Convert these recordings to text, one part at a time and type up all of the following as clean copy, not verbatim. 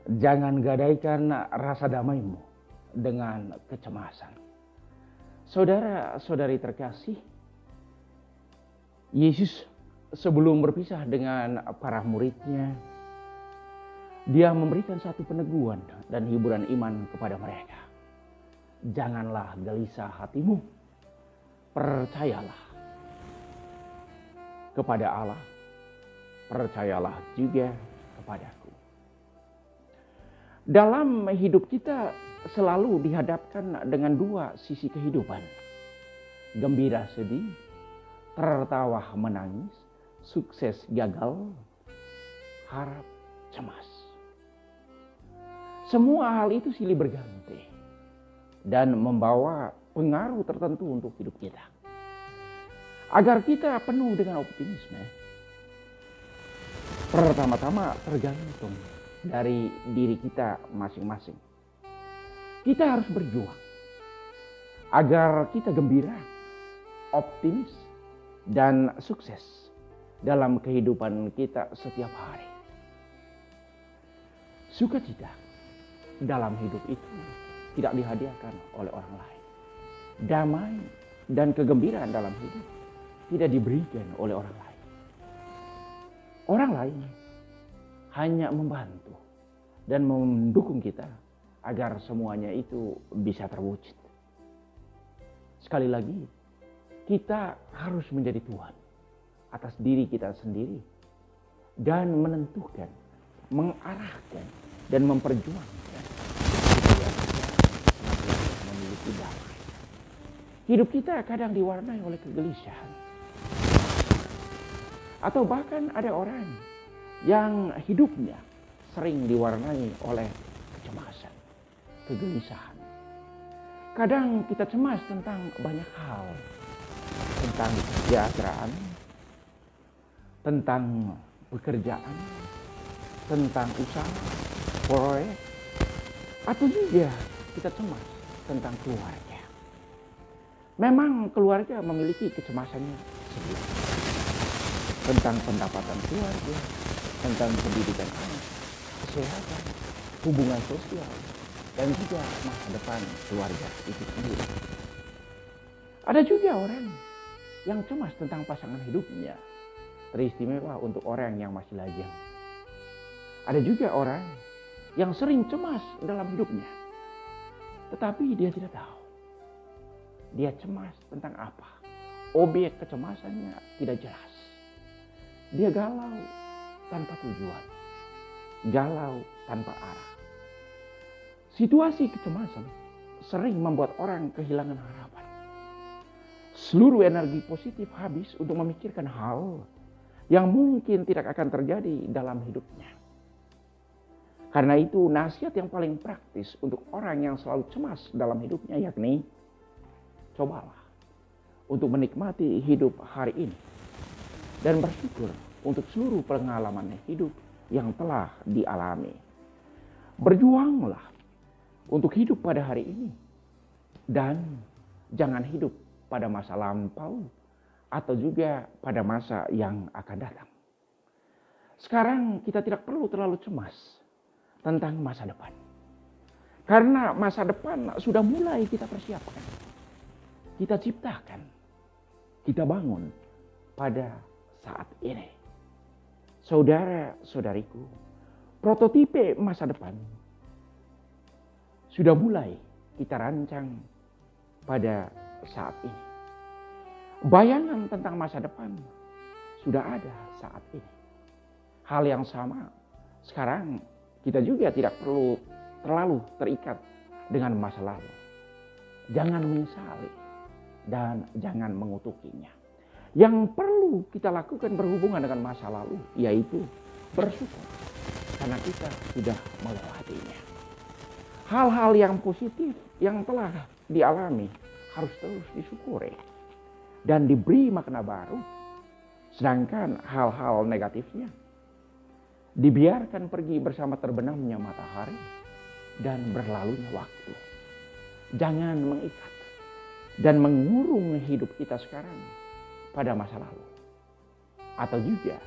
Jangan gadaikan rasa damaimu dengan kecemasan. Saudara-saudari terkasih, Yesus sebelum berpisah dengan para muridnya, dia memberikan satu peneguhan dan hiburan iman kepada mereka. Janganlah gelisah hatimu, percayalah kepada Allah, percayalah juga kepadaku. Dalam hidup kita selalu dihadapkan dengan dua sisi kehidupan. Gembira sedih, tertawa menangis, sukses gagal, harap cemas. Semua hal itu silih berganti dan membawa pengaruh tertentu untuk hidup kita. Agar kita penuh dengan optimisme, pertama-tama tergantung dari diri kita masing-masing. Kita harus berjuang agar kita gembira, optimis, dan sukses dalam kehidupan kita setiap hari. Sukacita dalam hidup itu tidak dihadiahkan oleh orang lain. Damai dan kegembiraan dalam hidup tidak diberikan oleh orang lain. Orang lain hanya membantu dan mendukung kita agar semuanya itu bisa terwujud. Sekali lagi, kita harus menjadi Tuhan atas diri kita sendiri dan menentukan, mengarahkan, dan memperjuangkan supaya kita memiliki damai. Hidup kita kadang diwarnai oleh kegelisahan. Atau bahkan ada orang yang hidupnya sering diwarnai oleh kecemasan, kegelisahan. Kadang kita cemas tentang banyak hal. Tentang kesejahteraan, tentang pekerjaan, tentang usaha, proyek, atau juga kita cemas tentang keluarga. Memang keluarga memiliki kecemasannya sendiri. Tentang pendapatan keluarga, tentang pendidikan anak, kesehatan, hubungan sosial, dan juga masa depan keluarga itu sendiri. Ada juga orang yang cemas tentang pasangan hidupnya, teristimewa untuk orang yang masih lajang. Ada juga orang yang sering cemas dalam hidupnya, tetapi dia tidak tahu dia cemas tentang apa. Objek kecemasannya tidak jelas. Dia galau tanpa tujuan, galau tanpa arah. Situasi kecemasan sering membuat orang kehilangan harapan. Seluruh energi positif habis untuk memikirkan hal yang mungkin tidak akan terjadi dalam hidupnya. Karena itu nasihat yang paling praktis untuk orang yang selalu cemas dalam hidupnya yakni cobalah untuk menikmati hidup hari ini dan bersyukur untuk seluruh pengalaman hidup yang telah dialami. Berjuanglah untuk hidup pada hari ini dan jangan hidup pada masa lampau atau juga pada masa yang akan datang. Sekarang kita tidak perlu terlalu cemas tentang masa depan. Karena masa depan sudah mulai kita persiapkan. Kita ciptakan. Kita bangun pada saat ini. Saudara-saudariku, prototipe masa depan sudah mulai kita rancang pada saat ini. Bayangan tentang masa depan sudah ada saat ini. Hal yang sama sekarang kita juga tidak perlu terlalu terikat dengan masa lalu. Jangan menyesali dan jangan mengutukinya. Yang perlu kita lakukan berhubungan dengan masa lalu yaitu bersyukur karena kita sudah melewatinya. Hal-hal yang positif yang telah dialami harus terus disyukuri dan diberi makna baru. Sedangkan hal-hal negatifnya dibiarkan pergi bersama terbenamnya matahari dan berlalunya waktu. Jangan mengikat dan mengurung hidup kita sekarang pada masa lalu atau juga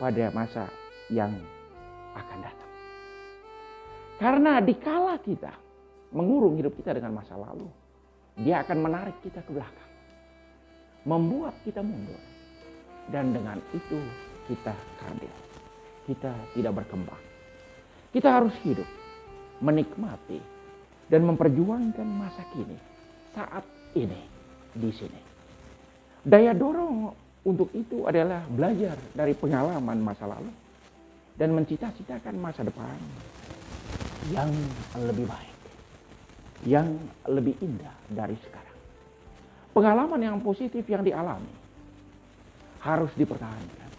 pada masa yang akan datang. Karena dikala kita mengurung hidup kita dengan masa lalu, dia akan menarik kita ke belakang, membuat kita mundur. Dan dengan itu kita kadil, kita tidak berkembang. Kita harus hidup, menikmati, dan memperjuangkan masa kini, saat ini, di sini. Daya dorong untuk itu adalah belajar dari pengalaman masa lalu dan mencita-citakan masa depan yang lebih baik, yang lebih indah dari sekarang. Pengalaman yang positif yang dialami harus dipertahankan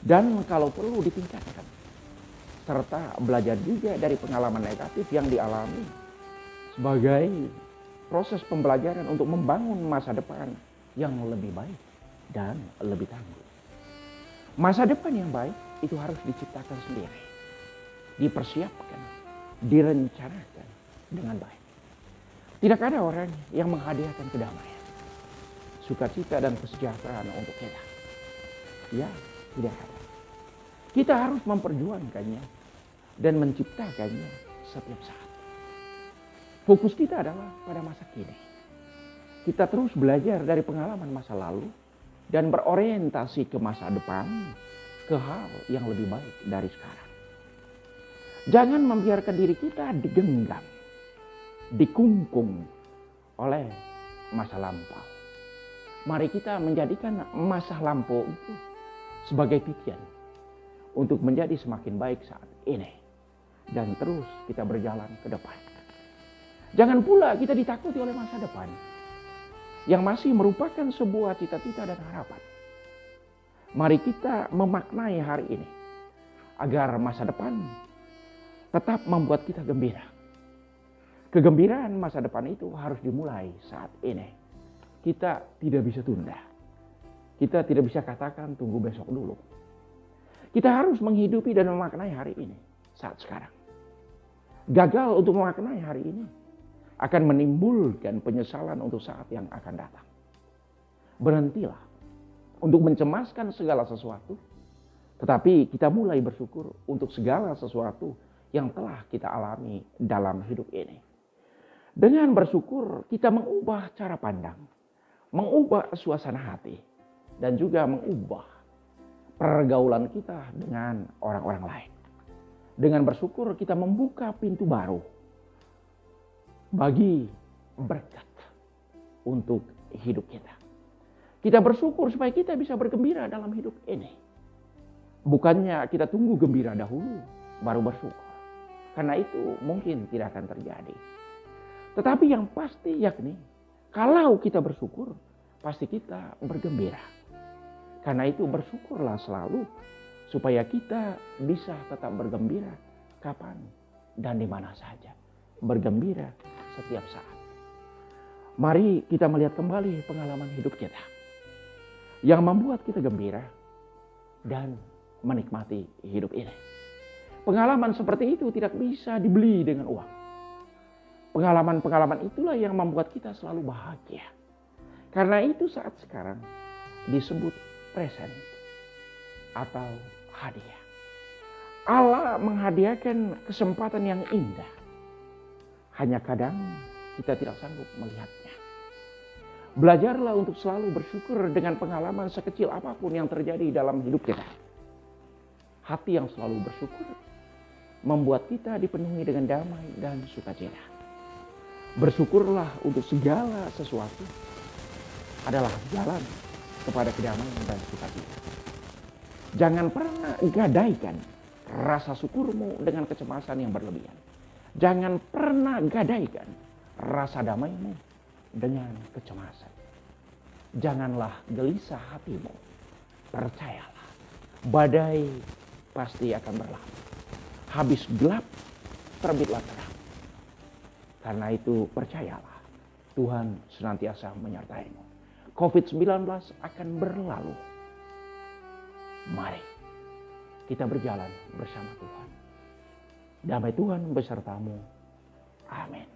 dan kalau perlu ditingkatkan, serta belajar juga dari pengalaman negatif yang dialami sebagai proses pembelajaran untuk membangun masa depan yang lebih baik dan lebih tangguh. Masa depan yang baik itu harus diciptakan sendiri, dipersiapkan, direncanakan dengan baik. Tidak ada orang yang menghadiahkan kedamaian, sukacita dan kesejahteraan untuk kita. Ya, tidak ada. Kita harus memperjuangkannya dan menciptakannya setiap saat. Fokus kita adalah pada masa kini. Kita terus belajar dari pengalaman masa lalu dan berorientasi ke masa depan, ke hal yang lebih baik dari sekarang. Jangan membiarkan diri kita digenggam, dikungkung oleh masa lampau. Mari kita menjadikan masa lampau itu sebagai titian untuk menjadi semakin baik saat ini. Dan terus kita berjalan ke depan. Jangan pula kita ditakuti oleh masa depan yang masih merupakan sebuah cita-cita dan harapan. Mari kita memaknai hari ini agar masa depan tetap membuat kita gembira. Kegembiraan masa depan itu harus dimulai saat ini. Kita tidak bisa tunda. Kita tidak bisa katakan tunggu besok dulu. Kita harus menghidupi dan memaknai hari ini saat sekarang. Gagal untuk memaknai hari ini akan menimbulkan penyesalan untuk saat yang akan datang. Berhentilah untuk mencemaskan segala sesuatu, tetapi kita mulai bersyukur untuk segala sesuatu yang telah kita alami dalam hidup ini. Dengan bersyukur kita mengubah cara pandang, mengubah suasana hati, dan juga mengubah pergaulan kita dengan orang-orang lain. Dengan bersyukur kita membuka pintu baru bagi berkat untuk hidup kita. Kita bersyukur supaya kita bisa bergembira dalam hidup ini. Bukannya kita tunggu gembira dahulu baru bersyukur. Karena itu mungkin tidak akan terjadi. Tetapi yang pasti yakni kalau kita bersyukur pasti kita bergembira. Karena itu bersyukurlah selalu supaya kita bisa tetap bergembira kapan dan di mana saja. Bergembira setiap saat. Mari kita melihat kembali pengalaman hidup kita yang membuat kita gembira dan menikmati hidup ini. Pengalaman seperti itu tidak bisa dibeli dengan uang. Pengalaman-pengalaman itulah yang membuat kita selalu bahagia. Karena itu saat sekarang disebut present atau hadiah. Allah menghadiahkan kesempatan yang indah. Hanya kadang kita tidak sanggup melihatnya. Belajarlah untuk selalu bersyukur dengan pengalaman sekecil apapun yang terjadi dalam hidup kita. Hati yang selalu bersyukur membuat kita dipenuhi dengan damai dan sukacita. Bersyukurlah untuk segala sesuatu adalah jalan kepada kedamaian dan sukacita. Jangan pernah gadaikan rasa syukurmu dengan kecemasan yang berlebihan. Jangan pernah gadaikan rasa damaimu dengan kecemasan. Janganlah gelisah hatimu. Percayalah, badai pasti akan berlalu. Habis gelap, terbitlah terang. Karena itu percayalah, Tuhan senantiasa menyertaimu. COVID-19 akan berlalu. Mari kita berjalan bersama Tuhan. Damai Tuhan besertamu. Amin.